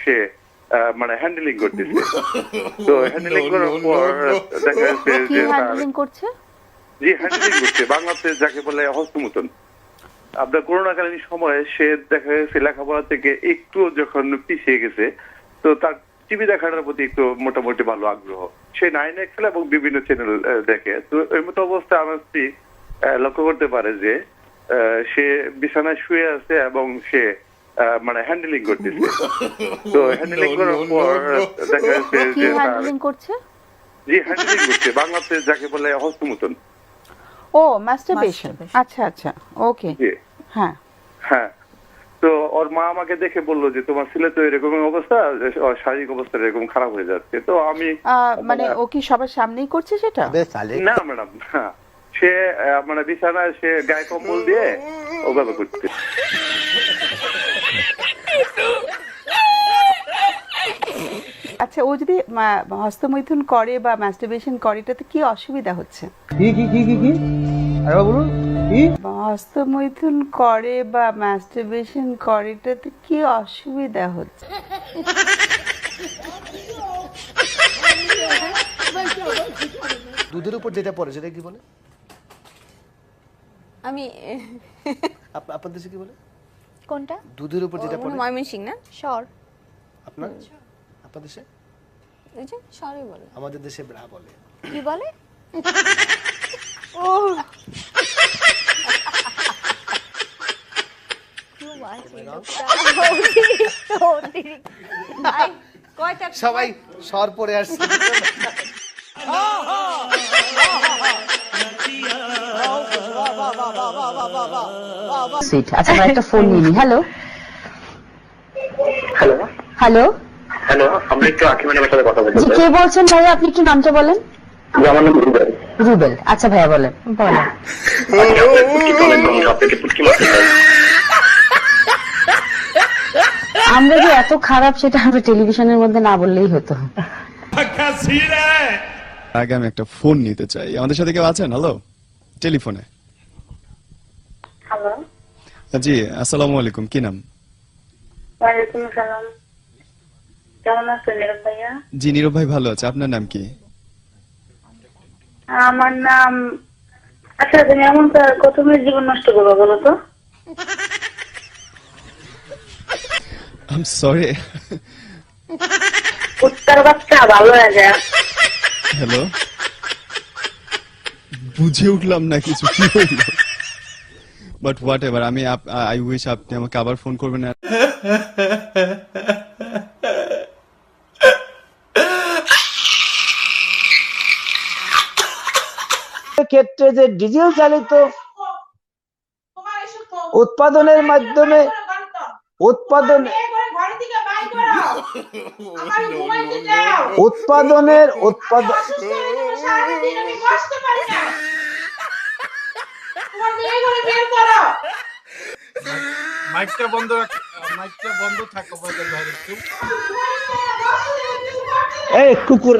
সে মানে হ্যান্ডেলিং করতেছে। তো হ্যান্ডেলিং করার পর দেখা যাচ্ছে যে হ্যান্ডেলিং করছে বাংলাদেশ যাকে বলে হস্তমৈথুন। আপনার করোনাকালীন সময়ে সে দেখা গেছে লেখাপড়া থেকে একটু যখন পিছিয়ে গেছে, তো তার টিভি দেখানোর প্রতি একটু মোটামুটি ভালো আগ্রহ। সে 9XL এবং বিভিন্ন চ্যানেল দেখে। তো এই মতো অবস্থায় আমার স্ত্রী লক্ষ্য করতে পারে যে সে বিছানায় শুয়ে আছে এবং সে মানে হ্যান্ডেলিং করতেছে। তো হ্যান্ডেলিং করার পর দেখা যাচ্ছে যে হ্যান্ডেলিং করছে বাংলাদেশ যাকে বলে হস্তমৈথুন। ও মাস্টারবেশন। আচ্ছা আচ্ছা, ওকে। হ্যাঁ হ্যাঁ। তো ওর মা আমাকে দেখে বললো যে তোমার ছেলে তো এরকম অবস্থা, শারীরিক অবস্থা এরকম খারাপ হয়ে যাচ্ছে। তো আমি মানে ও কি সবার সামনেই করছে সেটা? না ম্যাডাম, সে মানে বিছানায় সে গায়ে কম্বল দিয়ে ওভাবে করছে। আচ্ছা, ও যদি হস্তমৈথুন করে বা মাস্টারবেশন করে এটাতে কি অসুবিধা হচ্ছে? কি আরে বলুন কি? হস্তমৈথুন করে বা মাস্টারবেশন করে এটাতে কি অসুবিধা হচ্ছে? দুধের উপর যেটা পড়ে সেটা কি বলে? আমি আপনার দেশে কি বলে? কোনটা? দুধের উপর যেটা পড়ে ময়মনসিং না? শর। আপনার দেশে? ওই যে শরই বলে। আমাদের দেশে ব্রা বলে। কি বলে? ও সবাই সর পরে আসছে। আচ্ছা, একটা ফোন নিই। হ্যালো হ্যালো হ্যালো হ্যালো, আমরা একটু আখিমানের সাথে কথা বলতে চাই। কে বলছেন ভাইয়া? আপনি একটু নামটা বলেন। আমার নাম রুবেল। রুবেল, আচ্ছা ভাইয়া বলেন। আমরা যে এত খারাপ সেটা আমরা টেলিভিশনের মধ্যে না বললেই হতো। আগে আমি একটা ফোন নিতে চাই। আমাদের সাথে কেউ আছেন? হ্যালো, টেলিফোনে। হ্যালো, জি, আসসালামু আলাইকুম। কি নাম? ওয়ালাইকুম আসসালাম। কেমন আছেন নীরব ভাইয়া? জি, নীরব ভাই ভালো আছে। আপনার নাম কি? আমার নাম। আচ্ছা, তুমি এমন কত মেয়ের জীবন নষ্ট করবো বলো তো? I am sorry. কুত্তার বাচ্চা ভালো হয়ে যায়। হ্যালো, বুঝে উঠলাম না কিছু, কি হইল? বাট হোয়াট এভার, আমি আই উইশ আপনি আমাকে আবার ফোন করবেন। ক্ষেত্রে যে ডিজেল চালিত উৎপাদনের মাধ্যমে মাইকটা বন্ধ থাকো। এই কুকুর